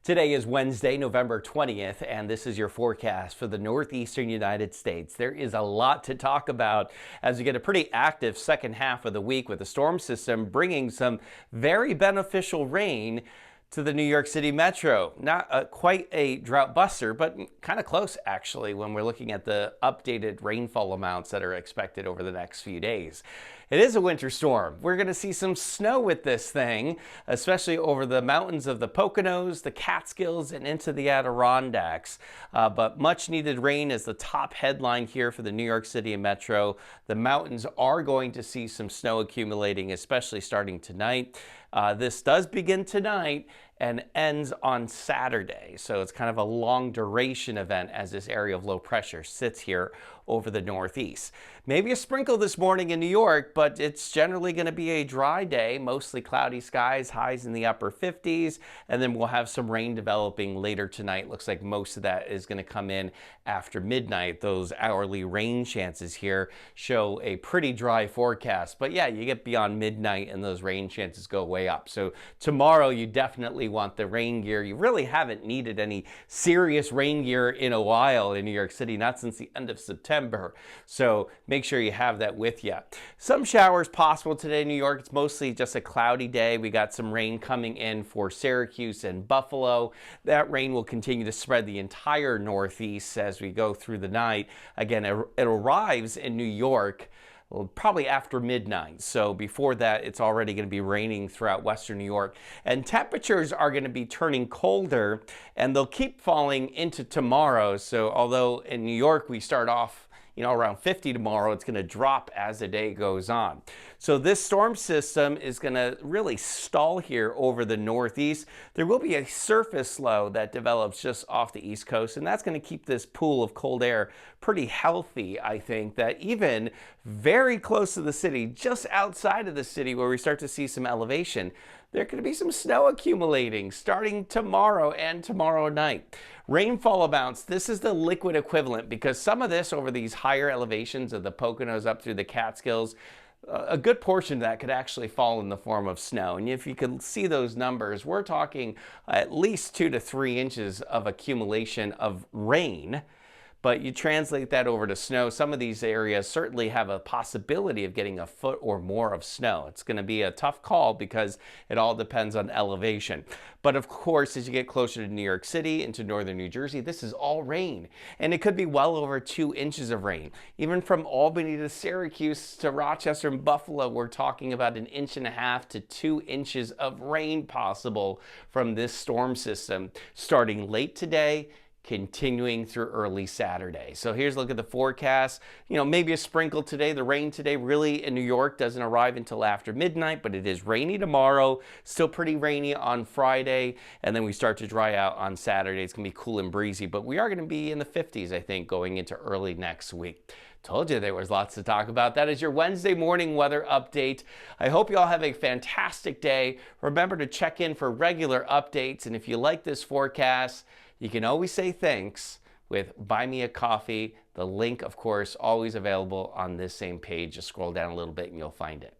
Today is Wednesday, November 20th, and this is your forecast for the northeastern United States. There is a lot to talk about as we get a pretty active second half of the week with the storm system bringing some very beneficial rain to the New York City metro. Not quite a drought buster, but kind of close actually when we're looking at the updated rainfall amounts that are expected over the next few days. It is a winter storm. We're going to see some snow with this thing, especially over the mountains of the Poconos, the Catskills, and into the Adirondacks. But much needed rain is the top headline here for the New York City metro. The mountains are going to see some snow accumulating, especially starting tonight. This does begin tonight and ends on Saturday. So it's kind of a long duration event as this area of low pressure sits here over the northeast. Maybe a sprinkle this morning in New York, but it's generally going to be a dry day, mostly cloudy skies, highs in the upper 50s, and then we'll have some rain developing later tonight. Looks like most of that is going to come in after midnight. Those hourly rain chances here show a pretty dry forecast, but yeah, you get beyond midnight and those rain chances go way up. So tomorrow you definitely want the rain gear. You really haven't needed any serious rain gear in a while in New York City, not since the end of September. So make sure you have that with you. Some showers possible today in New York. It's mostly just a cloudy day. We got some rain coming in for Syracuse and Buffalo. That rain will continue to spread the entire Northeast as we go through the night. Again, it arrives in New York probably after midnight. So before that, it's already going to be raining throughout western New York. And temperatures are going to be turning colder, and they'll keep falling into tomorrow. So although in New York we start off around 50 tomorrow, it's going to drop as the day goes on. So this storm system is going to really stall here over the northeast. There will be a surface low that develops just off the east coast, and that's going to keep this pool of cold air pretty healthy. I think that even very close to the city, just outside of the city where we start to see some elevation, there could be some snow accumulating starting tomorrow and tomorrow night. Rainfall amounts, this is the liquid equivalent because some of this over these higher elevations of the Poconos up through the Catskills, a good portion of that could actually fall in the form of snow. And if you can see those numbers, we're talking at least 2 to 3 inches of accumulation of rain. But you translate that over to snow. Some of these areas certainly have a possibility of getting a foot or more of snow. It's going to be a tough call because it all depends on elevation. But of course, as you get closer to New York City into northern New Jersey, this is all rain. And it could be well over 2 inches of rain. Even from Albany to Syracuse to Rochester and Buffalo, we're talking about 1.5 to 2 inches of rain possible from this storm system starting late today, continuing through early Saturday. So here's a look at the forecast. Maybe a sprinkle today. The rain today really in New York doesn't arrive until after midnight, but it is rainy tomorrow, still pretty rainy on Friday, and then we start to dry out on Saturday. It's going to be cool and breezy, but we are going to be in the 50s, I think, going into early next week. Told you there was lots to talk about. That is your Wednesday morning weather update. I hope you all have a fantastic day. Remember to check in for regular updates, and if you like this forecast, you can always say thanks with Buy Me a Coffee. The link, of course, always available on this same page. Just scroll down a little bit and you'll find it.